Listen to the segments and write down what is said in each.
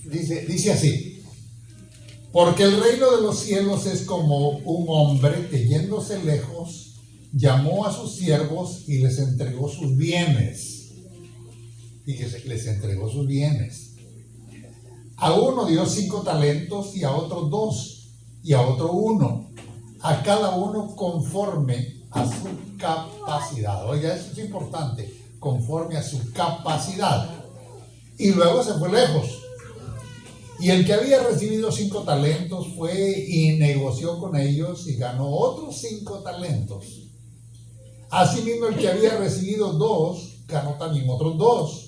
Dice así: porque el reino de los cielos es como un hombre que, yéndose lejos, llamó a sus siervos y les entregó sus bienes. Fíjese, les entregó sus bienes. A uno dio 5 talentos, y a otro 2, y a otro 1, a cada uno conforme a su capacidad. Oiga, eso es importante, conforme a su capacidad. Y luego se fue lejos. Y el que había recibido 5 talentos fue y negoció con ellos y ganó otros 5 talentos. Asimismo, el que había recibido 2 ganó también otros 2.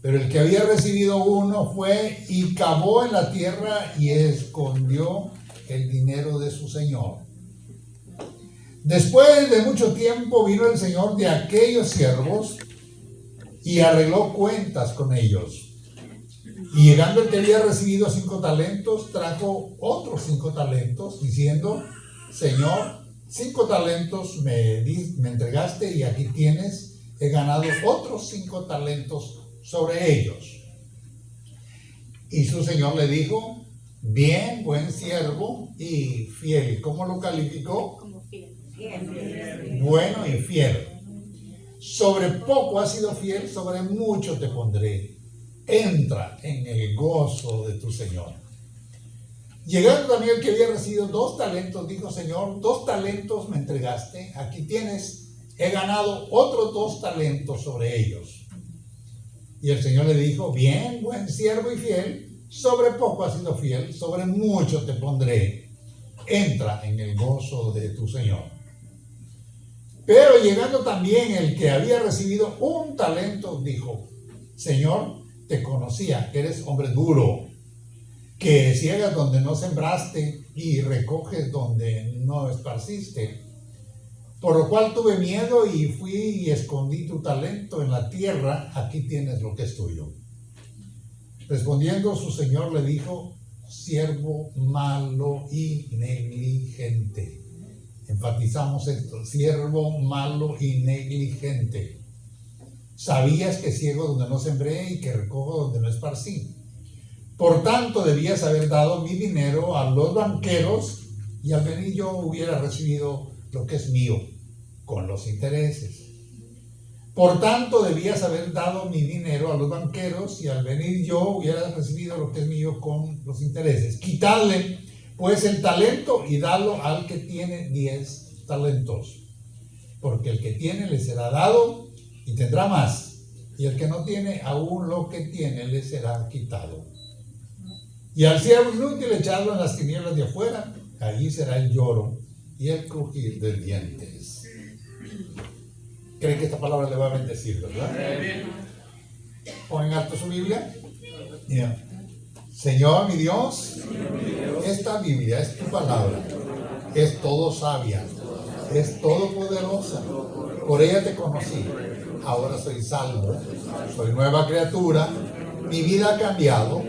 Pero el que había recibido 1 fue y cavó en la tierra y escondió el dinero de su señor. Después de mucho tiempo vino el señor de aquellos siervos y arregló cuentas con ellos. Y llegando el que había recibido 5 talentos, trajo otros 5 talentos, diciendo: Señor, 5 talentos me entregaste, y aquí tienes, he ganado otros 5 talentos sobre ellos. Y su señor le dijo: bien, buen siervo y fiel. ¿Cómo lo calificó? Como fiel. Bueno y fiel. Sobre poco has sido fiel, sobre mucho te pondré. Entra en el gozo de tu señor. Llegando también el que había recibido 2 talentos, dijo: Señor, 2 talentos me entregaste, aquí tienes, he ganado otros 2 talentos sobre ellos. Y el Señor le dijo: bien, buen siervo y fiel, sobre poco has sido fiel, sobre mucho te pondré. Entra en el gozo de tu Señor. Pero llegando también el que había recibido 1 talento, dijo: Señor, te conocía, que eres hombre duro, que ciegas donde no sembraste y recoges donde no esparciste. Por lo cual tuve miedo y fui y escondí tu talento en la tierra, aquí tienes lo que es tuyo. Respondiendo su señor le dijo: siervo malo y negligente. Enfatizamos esto: siervo malo y negligente. Sabías que ciego donde no sembré y que recojo donde no esparcí. Por tanto, debías haber dado mi dinero a los banqueros, y al venir yo hubiera recibido lo que es mío, con los intereses. Por tanto, debías haber dado mi dinero a los banqueros, y al venir yo hubiera recibido lo que es mío con los intereses. Quitadle, pues, el talento y dalo al que tiene 10 talentos. Porque el que tiene le será dado y tendrá más, y el que no tiene, aún lo que tiene le será quitado. Y al siervo inútil echarlo en las tinieblas de afuera, allí será el lloro y el crujir de dientes. ¿Creen que esta palabra le va a bendecir, verdad? Pon en alto su Biblia. Yeah. Señor mi Dios, esta Biblia es tu palabra, es todo sabia, es todopoderosa. Por ella te conocí, ahora soy salvo, soy nueva criatura, mi vida ha cambiado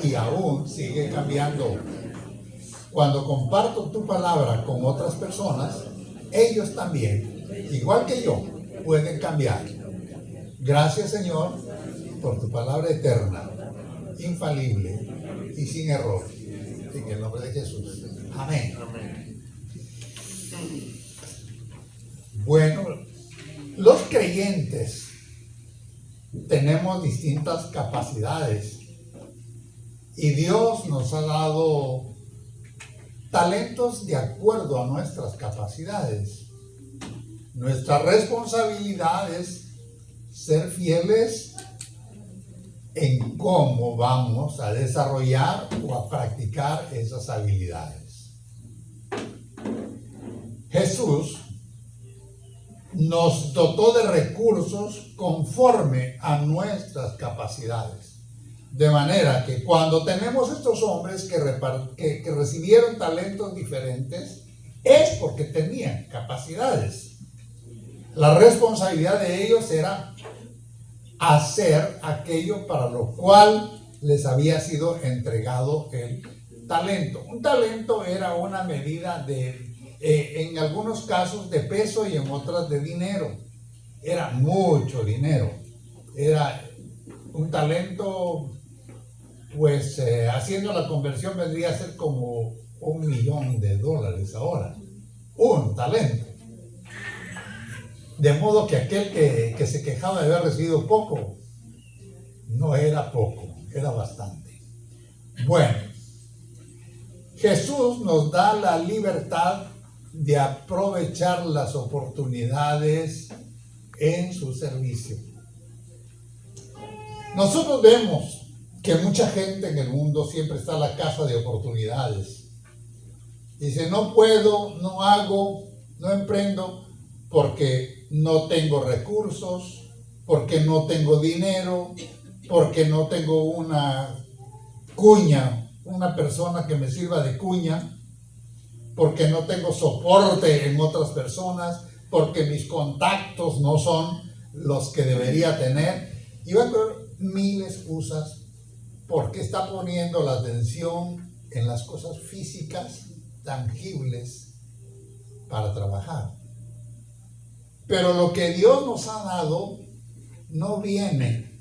y aún sigue cambiando. Cuando comparto tu palabra con otras personas, ellos también, igual que yo, pueden cambiar. Gracias, Señor, por tu palabra eterna, infalible y sin error. En el nombre de Jesús. Amén. Bueno, los creyentes tenemos distintas capacidades y Dios nos ha dado talentos de acuerdo a nuestras capacidades. Nuestra responsabilidad es ser fieles en cómo vamos a desarrollar o a practicar esas habilidades. Jesús nos dotó de recursos conforme a nuestras capacidades. De manera que cuando tenemos estos hombres que recibieron talentos diferentes, es porque tenían capacidades. La responsabilidad de ellos era hacer aquello para lo cual les había sido entregado el talento. Un talento era una medida en algunos casos de peso y en otras de dinero. Era mucho dinero. Era un talento, pues haciendo la conversión vendría a ser como $1,000,000 ahora. Un talento. De modo que aquel que se quejaba de haber recibido poco, no era poco, era bastante. Bueno, Jesús nos da la libertad de aprovechar las oportunidades en su servicio. Nosotros vemos que mucha gente en el mundo siempre está a la caza de oportunidades. Dice, no puedo, no hago, no emprendo porque no tengo recursos, porque no tengo dinero, porque no tengo una cuña, una persona que me sirva de cuña, porque no tengo soporte en otras personas, porque mis contactos no son los que debería tener. Y va a haber mil excusas porque está poniendo la atención en las cosas físicas, tangibles, para trabajar. Pero lo que Dios nos ha dado no viene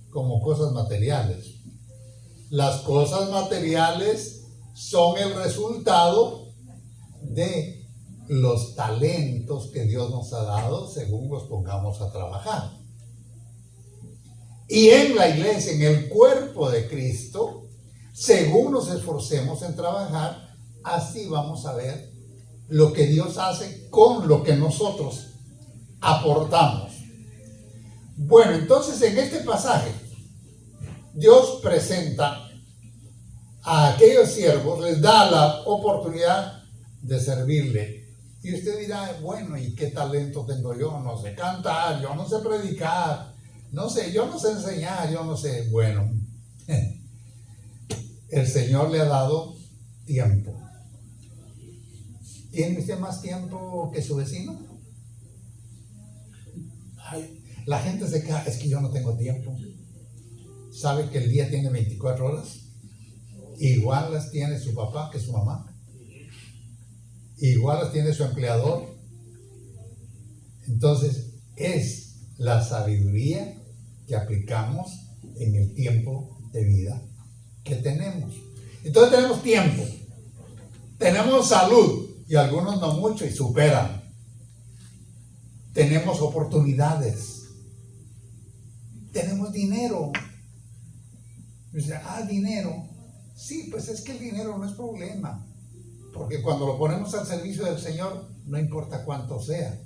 como cosas materiales. Las cosas materiales son el resultado de los talentos que Dios nos ha dado según los pongamos a trabajar. Y en la iglesia, en el cuerpo de Cristo, según nos esforcemos en trabajar, así vamos a ver lo que Dios hace con lo que nosotros aportamos. Bueno, entonces en este pasaje, Dios presenta a aquellos siervos, les da la oportunidad de servirle. Y usted dirá, bueno, ¿y qué talento tengo yo? No sé cantar, yo no sé predicar, no sé, yo no sé enseñar, yo no sé. Bueno, el Señor le ha dado tiempo. ¿Tiene usted más tiempo que su vecino? Ay, la gente se queja, es que yo no tengo tiempo. ¿Sabe que el día tiene 24 horas? Igual las tiene su papá que su mamá. Igual las tiene su empleador. Entonces, es la sabiduría que aplicamos en el tiempo de vida que tenemos. Entonces tenemos tiempo, tenemos salud, y algunos no mucho y superan. Tenemos oportunidades, tenemos dinero. Y dice, dinero. Sí, pues es que el dinero no es problema, porque cuando lo ponemos al servicio del Señor, no importa cuánto sea.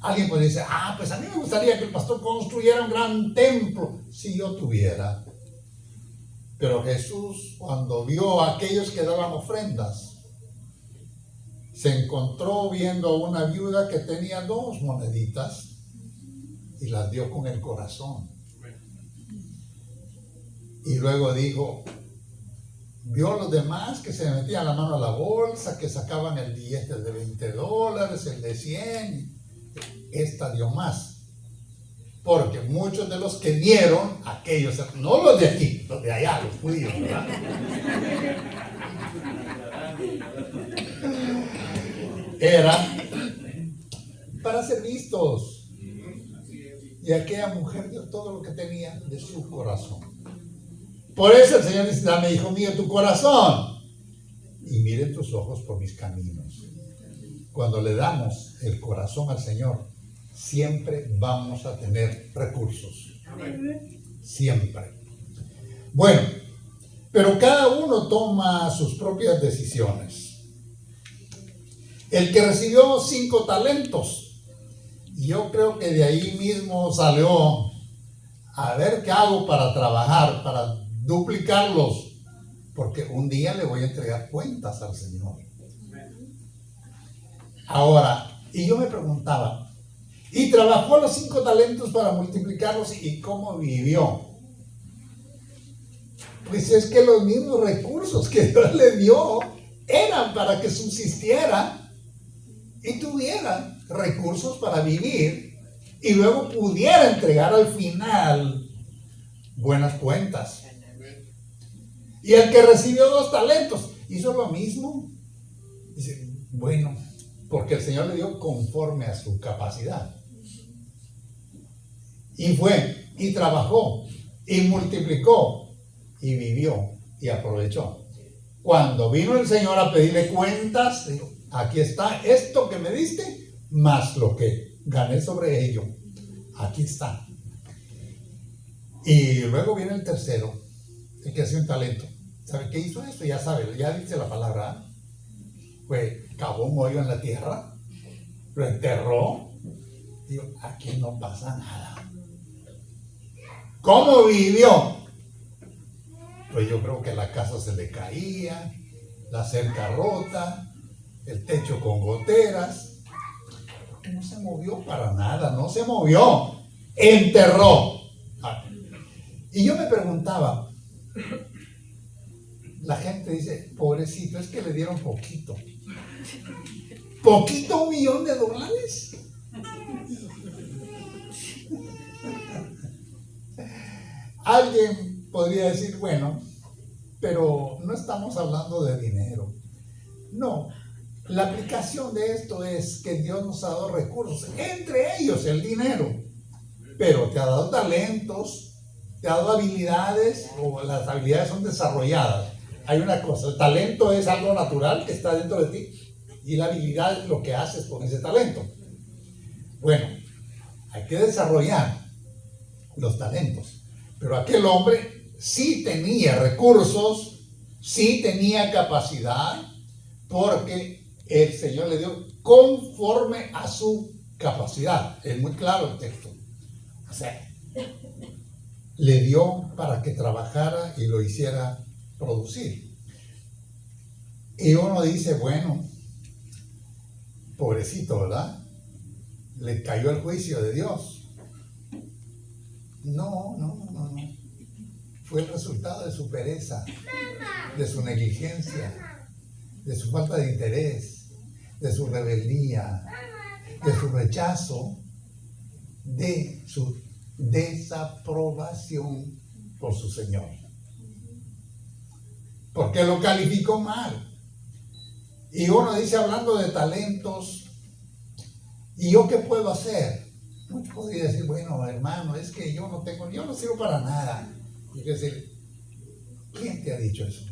Alguien puede decir, pues a mí me gustaría que el pastor construyera un gran templo, si yo tuviera. Pero Jesús, cuando vio a aquellos que daban ofrendas, se encontró viendo a una viuda que tenía 2 moneditas y las dio con el corazón. Y luego dijo, vio a los demás que se metían la mano a la bolsa, que sacaban el billete de $20, el de 100. Esta dio más. Porque muchos de los que dieron, aquellos, no los de aquí, los de allá, los judíos, ¿verdad? Era para ser vistos. Y aquella mujer dio todo lo que tenía de su corazón. Por eso el Señor dice, dame, hijo mío, tu corazón, y miren tus ojos por mis caminos. Cuando le damos el corazón al Señor, siempre vamos a tener recursos. Siempre. Bueno, pero cada uno toma sus propias decisiones. El que recibió 5 talentos, yo creo que de ahí mismo salió a ver qué hago para trabajar, para duplicarlos, porque un día le voy a entregar cuentas al Señor. Ahora, y yo me preguntaba, y trabajó los 5 talentos para multiplicarlos, ¿y cómo vivió? Pues es que los mismos recursos que Dios le dio eran para que subsistiera y tuviera recursos para vivir y luego pudiera entregar al final buenas cuentas. Y el que recibió 2 talentos hizo lo mismo. Dice, bueno, porque el Señor le dio conforme a su capacidad. Y fue, y trabajó. y multiplicó y vivió y aprovechó. Cuando vino el Señor a pedirle cuentas, dijo, aquí está esto que me diste, más lo que gané sobre ello. Aquí está. Y luego viene el tercero, el que hace un talento. ¿Sabe qué hizo esto? Ya sabe, ya dice la palabra. Pues cavó un hoyo en la tierra, lo enterró. Digo, aquí no pasa nada. ¿Cómo vivió? Pues yo creo que la casa se le caía, la cerca rota, el techo con goteras. No se movió para nada, no se movió. Enterró. Y yo me preguntaba, la gente dice, pobrecito, es que le dieron poquito. ¿Poquito $1,000,000? Alguien podría decir, bueno, pero no estamos hablando de dinero. No, la aplicación de esto es que Dios nos ha dado recursos, entre ellos el dinero, pero te ha dado talentos, te ha dado habilidades, o las habilidades son desarrolladas. Hay una cosa, el talento es algo natural que está dentro de ti, y la habilidad es lo que haces con ese talento. Bueno, hay que desarrollar los talentos. Pero aquel hombre sí tenía recursos, sí tenía capacidad, porque el Señor le dio conforme a su capacidad. Es muy claro el texto. O sea, le dio para que trabajara y lo hiciera producir. Y uno dice, bueno, pobrecito, ¿verdad? Le cayó el juicio de Dios. No. Fue el resultado de su pereza, de su negligencia, de su falta de interés, de su rebeldía, de su rechazo, de su desaprobación por su Señor. Porque lo calificó mal. Y uno dice, hablando de talentos, ¿y yo qué puedo hacer? Uno podría decir, bueno, hermano, es que yo no sirvo para nada. Y hay que decir, ¿quién te ha dicho eso?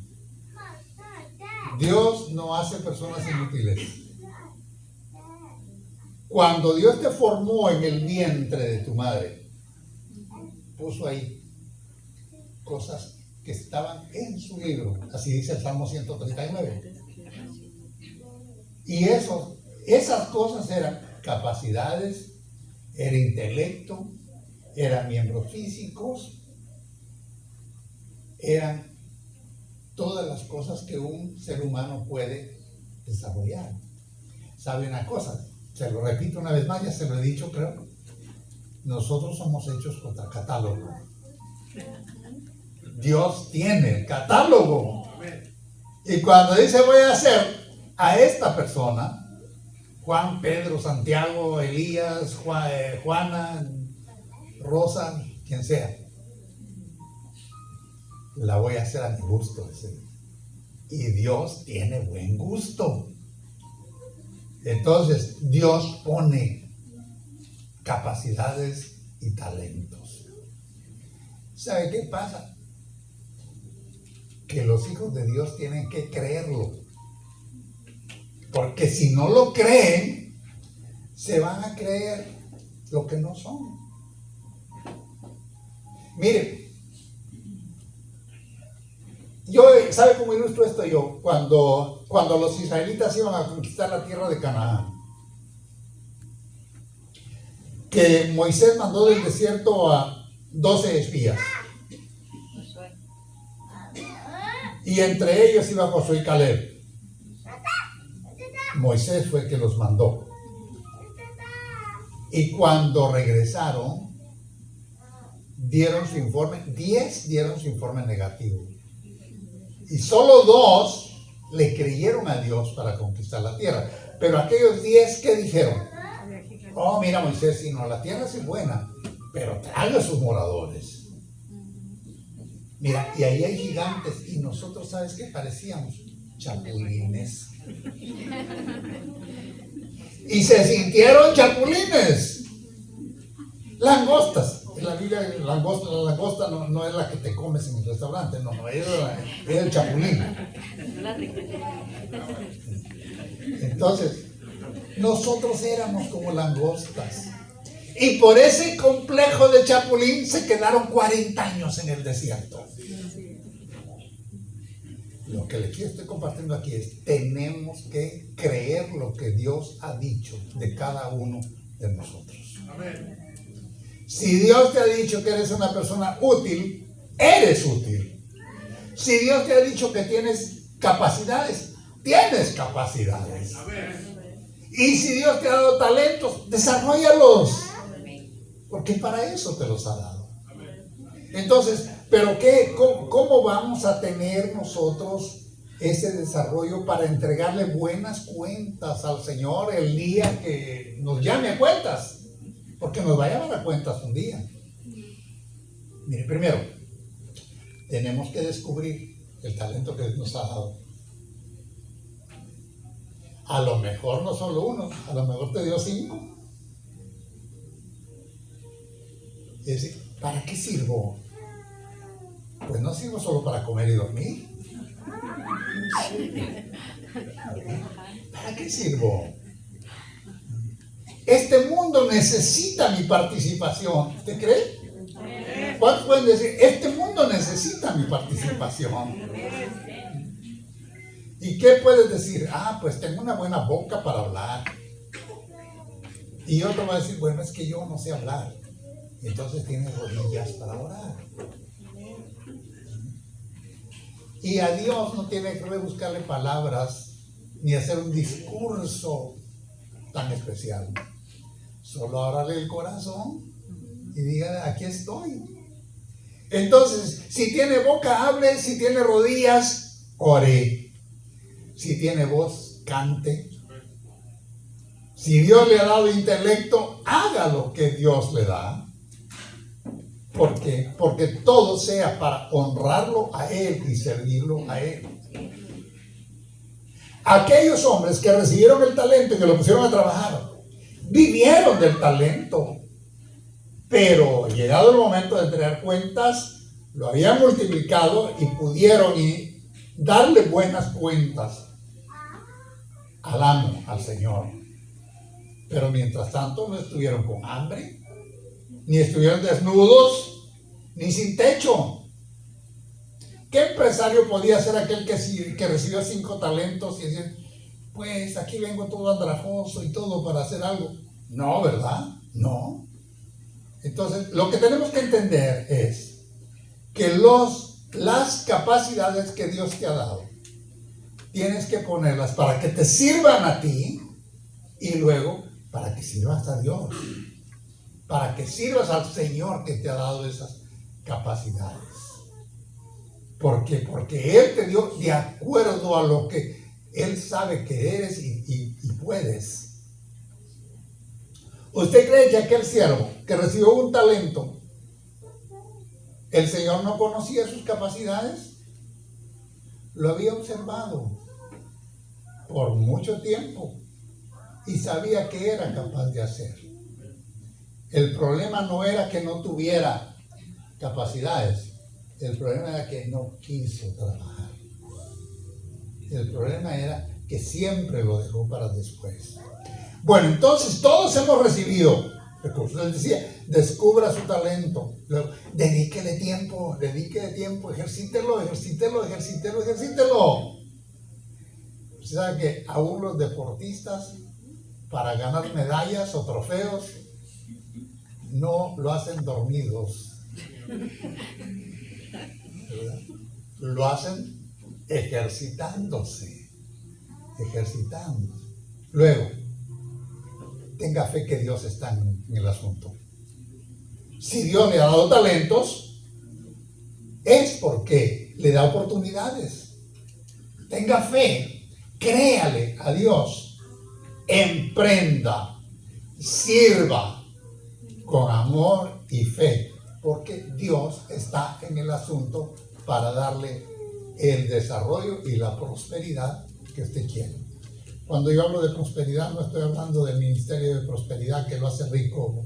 Dios no hace personas inútiles. Cuando Dios te formó en el vientre de tu madre, puso ahí cosas que estaban en su libro. Así dice el Salmo 139. Y esas cosas eran capacidades, era intelecto, eran miembros físicos, eran todas las cosas que un ser humano puede desarrollar. ¿Sabe una cosa? Se lo repito una vez más, ya se lo he dicho, creo. Nosotros somos hechos contra catálogo. Dios tiene el catálogo. Y cuando dice voy a hacer a esta persona, Juan, Pedro, Santiago, Elías, Juana, Rosa, quien sea, la voy a hacer a mi gusto. Y Dios tiene buen gusto. Entonces Dios pone capacidades y talentos. ¿Sabe qué pasa? Que los hijos de Dios tienen que creerlo. Porque si no lo creen, se van a creer lo que no son. Mire, ¿sabe cómo ilustro esto yo? Cuando los israelitas iban a conquistar la tierra de Canaán, que Moisés mandó del desierto a 12 espías. Y entre ellos iba Josué y Caleb. Moisés fue el que los mandó. Y cuando regresaron, dieron su informe, 10 dieron su informe negativo. Y solo 2 le creyeron a Dios para conquistar la tierra. Pero aquellos 10, ¿qué dijeron? Oh, mira Moisés, si no, la tierra es buena, pero traga a sus moradores. Mira, y ahí hay gigantes, y nosotros, ¿sabes qué parecíamos? Chapulines. Y se sintieron chapulines. Langostas. En la Biblia la langosta no es la que te comes en el restaurante, no, es el chapulín. Entonces, nosotros éramos como langostas. Y por ese complejo de chapulín se quedaron 40 años en el desierto. Lo que les estoy compartiendo aquí es, tenemos que creer lo que Dios ha dicho de cada uno de nosotros. Amén. Si Dios te ha dicho que eres una persona útil, eres útil. Si Dios te ha dicho que tienes capacidades, tienes capacidades. Y si Dios te ha dado talentos, desarróllalos. Porque para eso te los ha dado. Entonces, ¿pero qué? ¿Cómo vamos a tener nosotros ese desarrollo para entregarle buenas cuentas al Señor el día que nos llame a cuentas? Porque nos va a llamar a cuentas un día. Mire, primero, tenemos que descubrir el talento que Dios nos ha dado. A lo mejor no solo uno, a lo mejor te dio 5. Es decir, ¿para qué sirvo? Pues no sirvo solo para comer y dormir. ¿Para qué sirvo? Este mundo necesita mi participación. ¿Usted cree? ¿Cuántos pueden decir? Este mundo necesita mi participación. ¿Y qué puedes decir? Pues tengo una buena boca para hablar. Y otro va a decir, bueno, es que yo no sé hablar. Entonces tienes rodillas para orar. Y a Dios no tiene que rebuscarle palabras ni hacer un discurso tan especial. Solo ábrale el corazón y diga, aquí estoy. Entonces, si tiene boca, hable. Si tiene rodillas, ore. Si tiene voz, cante. Si Dios le ha dado intelecto, haga lo que Dios le da. ¿Por qué? Porque todo sea para honrarlo a Él y servirlo a Él. Aquellos hombres que recibieron el talento y que lo pusieron a trabajar, vivieron del talento. Pero llegado el momento de entregar cuentas, lo habían multiplicado y pudieron darle buenas cuentas al amo, al Señor. Pero mientras tanto no estuvieron con hambre, ni estuvieron desnudos, ni sin techo. ¿Qué empresario podía ser aquel que recibió 5 talentos y decir, pues aquí vengo todo andrajoso y todo para hacer algo? No, ¿verdad? No. Entonces, lo que tenemos que entender es que las capacidades que Dios te ha dado, tienes que ponerlas para que te sirvan a ti y luego para que sirvas a Dios. Para que sirvas al Señor que te ha dado esas capacidades. ¿Por qué? Porque Él te dio de acuerdo a lo que Él sabe que eres y puedes. ¿Usted cree que aquel siervo que recibió un talento, el Señor no conocía sus capacidades? Lo había observado por mucho tiempo y sabía que era capaz de hacer. El problema no era que no tuviera capacidades, el problema era que no quiso trabajar. El problema era que siempre lo dejó para después. Bueno, entonces todos hemos recibido recursos. Él decía, descubra su talento. Luego, dedíquele tiempo, ejercítelo. Usted sabe que aún los deportistas, para ganar medallas o trofeos, no lo hacen dormidos, ¿verdad? Lo hacen ejercitándose. Luego, tenga fe que Dios está en el asunto. Si Dios le ha dado talentos, es porque le da oportunidades. Tenga fe, créale a Dios, emprenda, sirva con amor y fe, porque Dios está en el asunto para darle el desarrollo y la prosperidad que usted quiere. Cuando yo hablo de prosperidad, no estoy hablando del ministerio de prosperidad que lo hace rico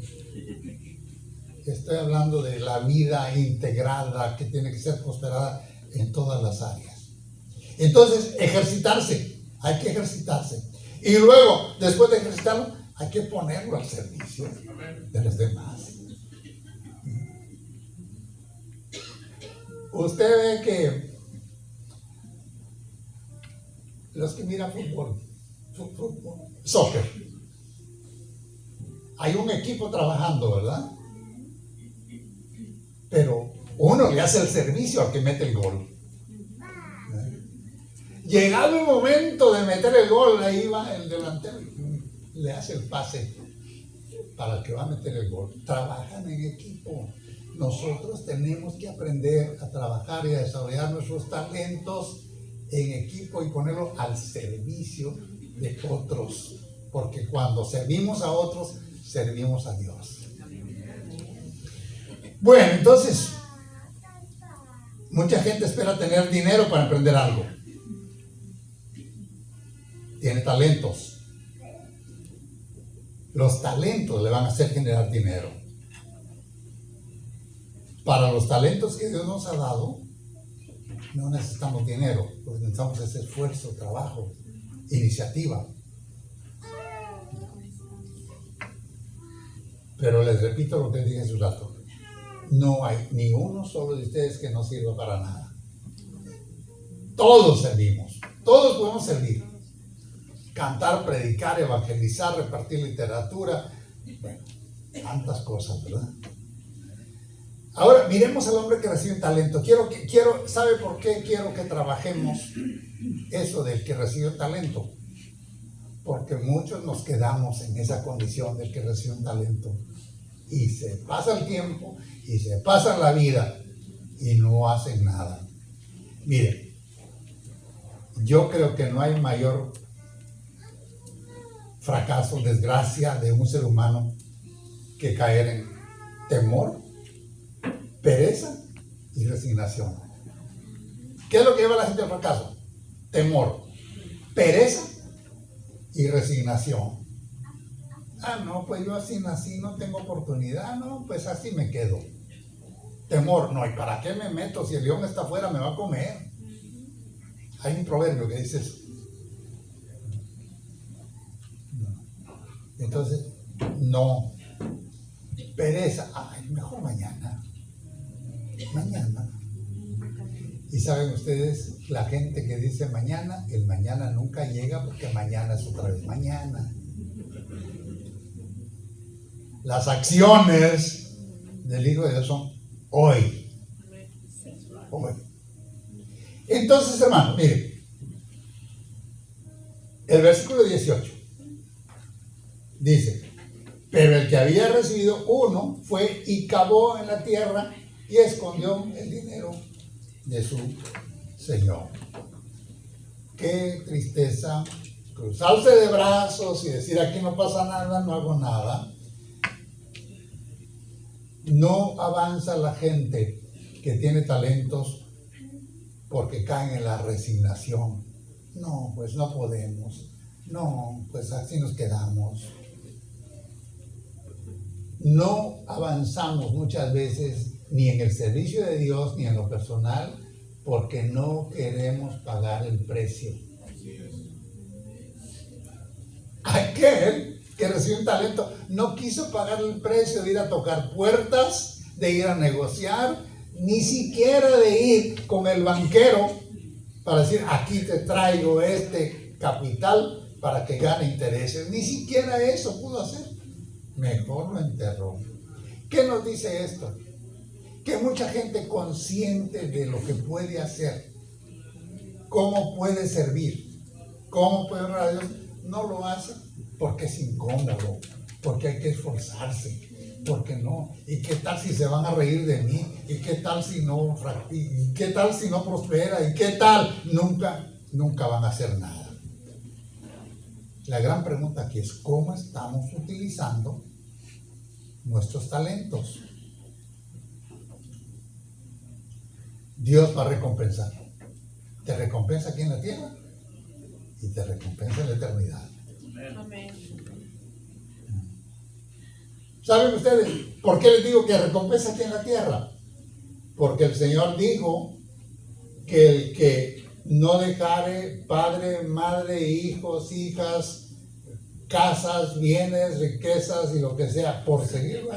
estoy hablando de la vida integrada que tiene que ser prosperada en todas las áreas. Entonces, ejercitarse, hay que ejercitarse. Y luego, después de ejercitarlo, hay que ponerlo al servicio de los demás. Usted ve que los que miran fútbol, soccer, hay un equipo trabajando, ¿verdad? Pero uno le hace el servicio al que mete el gol. Llegado el momento de meter el gol, ahí va el delantero, le hace el pase para el que va a meter el gol. Trabajan en equipo. Nosotros tenemos que aprender a trabajar y a desarrollar nuestros talentos en equipo y ponerlo al servicio de otros. Porque cuando servimos a otros, servimos a Dios. Bueno, entonces, mucha gente espera tener dinero para emprender algo. Tiene talentos. Los talentos le van a hacer generar dinero. Para los talentos que Dios nos ha dado, no necesitamos dinero, lo que necesitamos es esfuerzo, trabajo, iniciativa. Pero les repito lo que dije hace un rato. No hay ni uno solo de ustedes que no sirva para nada. Todos servimos, todos podemos servir. Cantar, predicar, evangelizar, repartir literatura, bueno, tantas cosas, ¿verdad? Ahora miremos al hombre que recibe talento. ¿Sabe por qué quiero que trabajemos eso del que recibe talento? Porque muchos nos quedamos en esa condición del que recibe un talento y se pasa el tiempo y se pasa la vida y no hacen nada. Miren, yo creo que no hay mayor fracaso, desgracia de un ser humano que caer en temor, pereza y resignación. ¿Qué es lo que lleva a la gente al fracaso? Temor, pereza y resignación. No, pues yo así nací, no tengo oportunidad, no, pues así me quedo. Temor, no, ¿y para qué me meto? Si el león está afuera me va a comer. Hay un proverbio que dice eso. Entonces, no. Pereza, mejor mañana. Mañana. Y saben ustedes, la gente que dice mañana, el mañana nunca llega porque mañana es otra vez mañana. Las acciones del Hijo de Dios son hoy. Hoy. Entonces, hermano, miren, el versículo 18 dice: pero el que había recibido uno fue y cavó en la tierra y escondió el dinero de su señor. Qué tristeza cruzarse de brazos y decir aquí no pasa nada, no hago nada. No avanza la gente que tiene talentos porque caen en la resignación. No, pues no podemos. No, pues así nos quedamos. No avanzamos muchas veces ni en el servicio de Dios ni en lo personal porque no queremos pagar el precio. Aquel que recibe un talento no quiso pagar el precio de ir a tocar puertas, de ir a negociar, ni siquiera de ir con el banquero para decir aquí te traigo este capital para que gane intereses. Ni siquiera eso pudo hacer. Mejor lo enterró. ¿Qué nos dice esto? Que mucha gente consciente de lo que puede hacer, cómo puede servir, cómo puede honrar a Dios, no lo hace porque es incómodo, porque hay que esforzarse, porque no. ¿Y qué tal si se van a reír de mí? ¿Y qué tal si no? ¿Y qué tal si no prospera? ¿Y qué tal? Nunca van a hacer nada. La gran pregunta aquí es ¿cómo estamos utilizando nuestros talentos? Dios va a recompensar. Te recompensa aquí en la tierra y te recompensa en la eternidad. Amén. ¿Saben ustedes por qué les digo que recompensa aquí en la tierra? Porque el Señor dijo que el que no dejare padre, madre, hijos, hijas, casas, bienes, riquezas y lo que sea por seguirlo,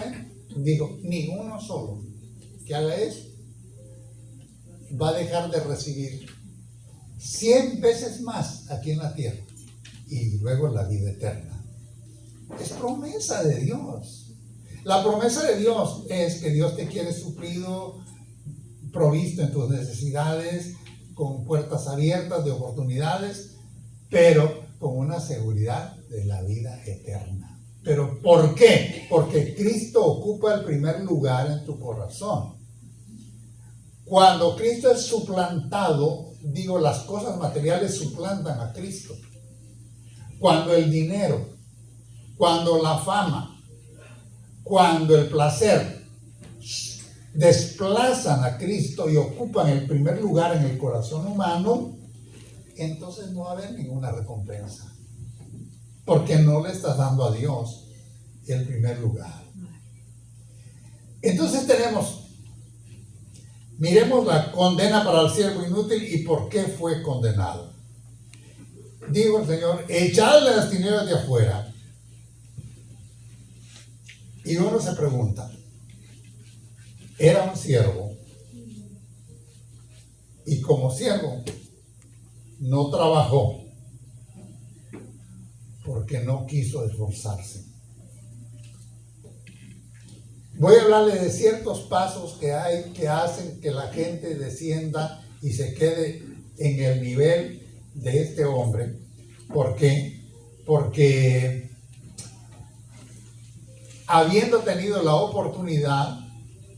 digo, ni uno solo que haga eso va a dejar de recibir 100 veces más aquí en la tierra y luego la vida eterna. Es promesa de Dios. La promesa de Dios es que Dios te quiere suplido, provisto en tus necesidades, con puertas abiertas de oportunidades, pero con una seguridad de la vida eterna. ¿Pero por qué? Porque Cristo ocupa el primer lugar en tu corazón. Cuando Cristo es suplantado, digo, las cosas materiales suplantan a Cristo. Cuando el dinero, cuando la fama, cuando el placer desplazan a Cristo y ocupan el primer lugar en el corazón humano, entonces no va a haber ninguna recompensa, porque no le estás dando a Dios el primer lugar. Entonces miremos la condena para el siervo inútil y por qué fue condenado. Dijo el Señor, echadle las tinieblas de afuera. Y uno se pregunta, era un siervo, y como siervo no trabajó porque no quiso esforzarse. Voy a hablarle de ciertos pasos que hay que hacen que la gente descienda y se quede en el nivel de este hombre. ¿Por qué? Porque habiendo tenido la oportunidad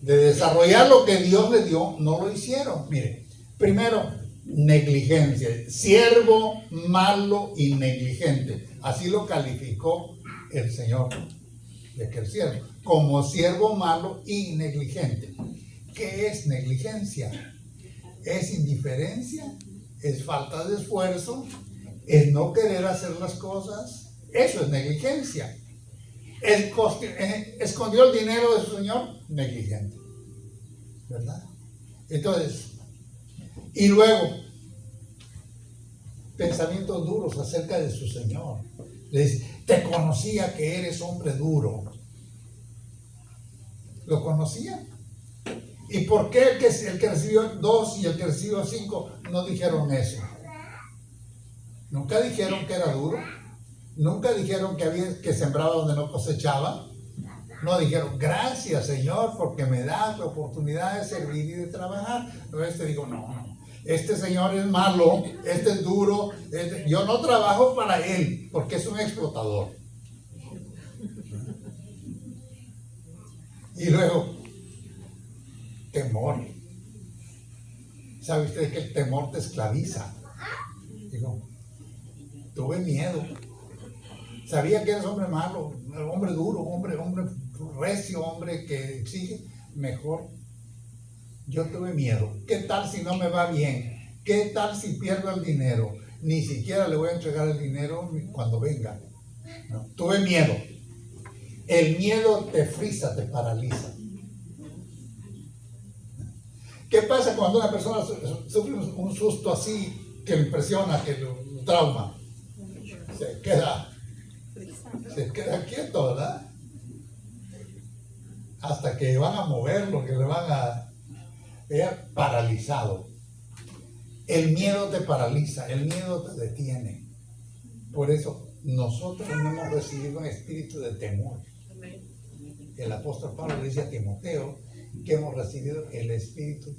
de desarrollar lo que Dios le dio, no lo hicieron. Mire, primero, negligencia. Siervo malo y negligente. Así lo calificó el Señor de aquel siervo, como siervo malo y negligente. ¿Qué es negligencia? ¿Es indiferencia? ¿Es falta de esfuerzo? ¿Es no querer hacer las cosas? Eso es negligencia. ¿Escondió el dinero de su señor? Negligente, ¿verdad? Entonces, y luego, pensamientos duros acerca de su señor. Le dice, te conocía que eres hombre duro. ¿Lo conocía? ¿Y por qué el que recibió 2 y el que recibió 5 no dijeron eso? Nunca dijeron que era duro. Nunca dijeron que sembraba donde no cosechaba. No dijeron, gracias Señor, porque me das la oportunidad de servir y de trabajar. Pero digo, no, este señor es malo, este es duro, yo no trabajo para él, porque es un explotador. Y luego, temor. ¿Sabe usted que el temor te esclaviza? Digo, tuve miedo. Sabía que eres hombre malo, hombre duro, hombre recio, hombre que exige. Mejor, yo tuve miedo. ¿Qué tal si no me va bien? ¿Qué tal si pierdo el dinero? Ni siquiera le voy a entregar el dinero cuando venga. No, tuve miedo. El miedo te frisa, te paraliza. ¿Qué pasa cuando una persona sufre un susto así que le impresiona, que lo trauma? Se queda quieto, ¿verdad? Hasta que van a moverlo, que le van a paralizado. El miedo te paraliza, el miedo te detiene. Por eso nosotros no hemos recibido un espíritu de temor. El apóstol Pablo le dice a Timoteo que hemos recibido el espíritu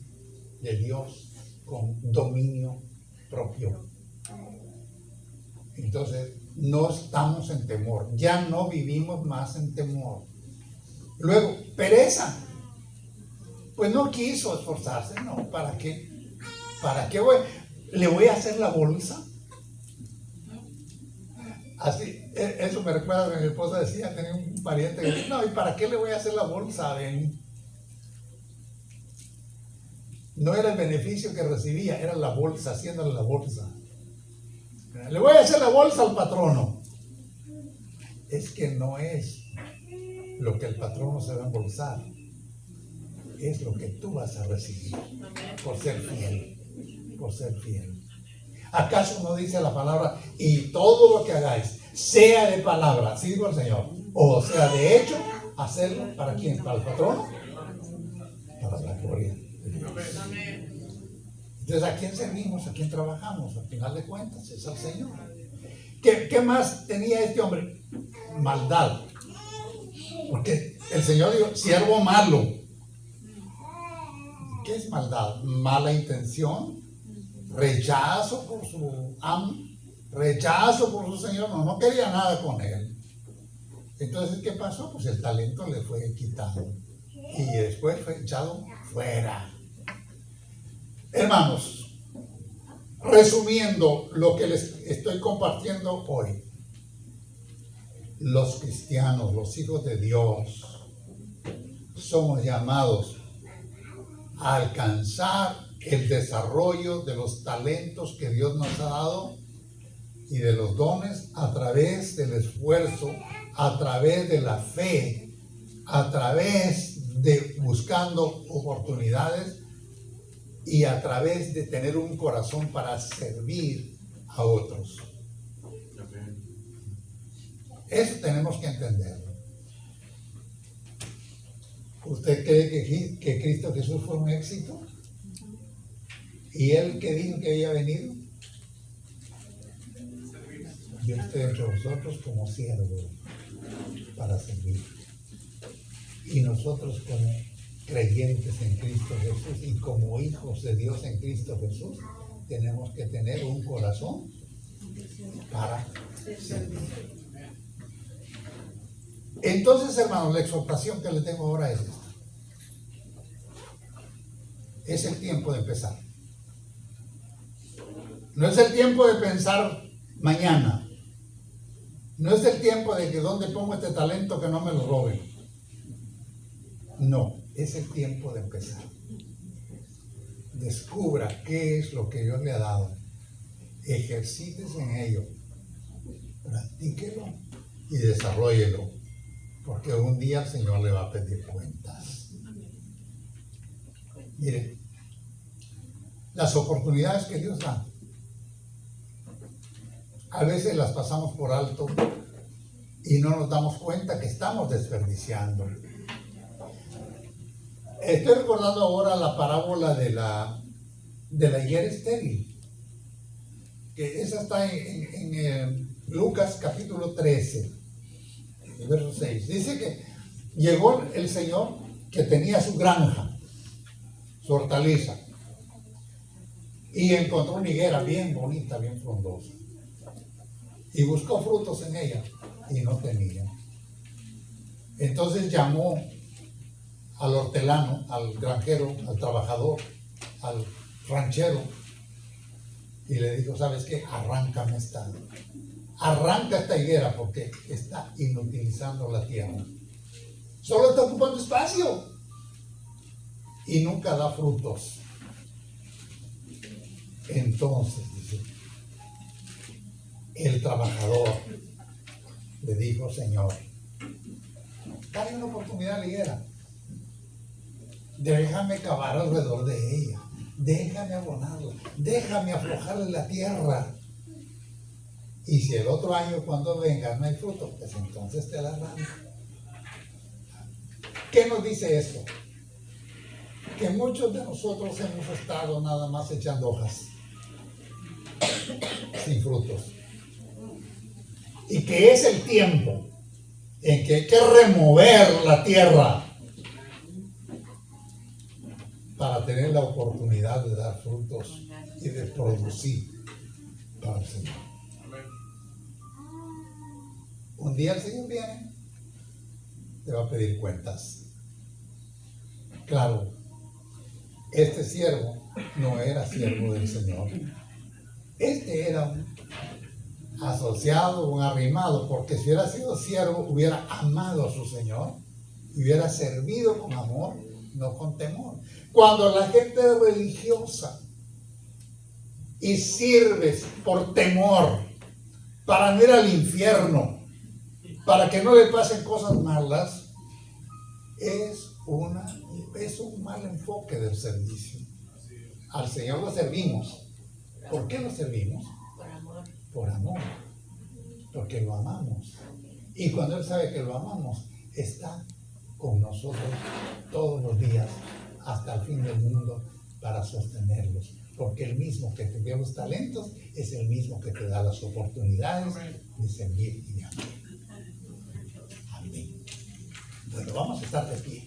de Dios con dominio propio. Entonces, no estamos en temor, ya no vivimos más en temor. Luego, pereza. Pues no quiso esforzarse, no, ¿para qué? ¿Para qué le voy a hacer la bolsa? Así, eso me recuerda que mi esposa decía, tenía un pariente que decía, no, ¿y para qué le voy a hacer la bolsa a Ben? No era el beneficio que recibía, era la bolsa, haciéndole la bolsa. Le voy a hacer la bolsa al patrono. Es que no es lo que el patrón no se va a embolsar es lo que tú vas a recibir por ser fiel, por ser fiel. ¿Acaso no dice la palabra, y todo lo que hagáis, sea de palabra, sí digo el Señor, o sea de hecho, hacerlo para quién? ¿Para el patrón? Para la gloria de Dios. Entonces, ¿a quién servimos? ¿A quién trabajamos? Al final de cuentas, es al Señor. ¿Qué más tenía este hombre? Maldad. Porque el Señor dijo, siervo malo. ¿Qué es maldad? Mala intención, rechazo por su amo, rechazo por su Señor. No quería nada con él. Entonces, ¿qué pasó? Pues el talento le fue quitado y después fue echado fuera. Hermanos, resumiendo lo que les estoy compartiendo hoy, los cristianos, los hijos de Dios, somos llamados a alcanzar el desarrollo de los talentos que Dios nos ha dado y de los dones a través del esfuerzo, a través de la fe, a través de buscando oportunidades y a través de tener un corazón para servir a otros. Eso tenemos que entenderlo. ¿Usted cree que Cristo Jesús fue un éxito? ¿Y él que dijo que había venido? Yo estoy entre vosotros como siervo para servir. Y nosotros como creyentes en Cristo Jesús y como hijos de Dios en Cristo Jesús, tenemos que tener un corazón para servir. Entonces, hermanos, la exhortación que le tengo ahora es esta. Es el tiempo de empezar. No es el tiempo de pensar mañana. No es el tiempo de que dónde pongo este talento que no me lo roben. No, es el tiempo de empezar. Descubra qué es lo que Dios le ha dado. Ejercítese en ello. Practíquelo y desarróllelo. Porque un día el Señor le va a pedir cuentas. Mire, las oportunidades que Dios da, a veces las pasamos por alto y no nos damos cuenta que estamos desperdiciando. Estoy recordando ahora la parábola de la higuera estéril, que esa está en Lucas capítulo 13. Verso 6, dice que llegó el Señor que tenía su granja, su hortaliza, y encontró una higuera bien bonita, bien frondosa, y buscó frutos en ella, y no tenía. Entonces llamó al hortelano, al granjero, al trabajador, al ranchero, y le dijo, ¿sabes qué? Arranca esta higuera porque está inutilizando la tierra. Solo está ocupando espacio y nunca da frutos. Entonces, dice, el trabajador le dijo, Señor, dale una oportunidad a la higuera. Déjame cavar alrededor de ella. Déjame abonarla. Déjame aflojarle la tierra. Y si el otro año cuando venga no hay fruto, pues entonces te la arranco. ¿Qué nos dice esto? Que muchos de nosotros hemos estado nada más echando hojas sin frutos. Y que es el tiempo en que hay que remover la tierra para tener la oportunidad de dar frutos y de producir para el Señor. Un día el Señor viene, te va a pedir cuentas. Claro, este siervo no era siervo del Señor. Este era un asociado, un arrimado, porque si hubiera sido siervo, hubiera amado a su Señor y hubiera servido con amor, no con temor. Cuando la gente es religiosa y sirves por temor, para no ir al infierno, para que no le pasen cosas malas, es un mal enfoque del servicio. Al Señor lo servimos. ¿Por qué lo servimos? Por amor. Por amor. Porque lo amamos. Y cuando Él sabe que lo amamos, está con nosotros todos los días hasta el fin del mundo para sostenerlos. Porque el mismo que te dio los talentos es el mismo que te da las oportunidades de servir y de amar. Amén. Bueno, vamos a estar de pie.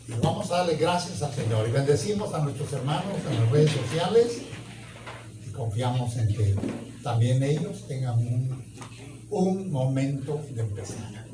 Y vamos a darle gracias al Señor. Y bendecimos a nuestros hermanos en las redes sociales. Y confiamos en que también ellos tengan un momento de empezar.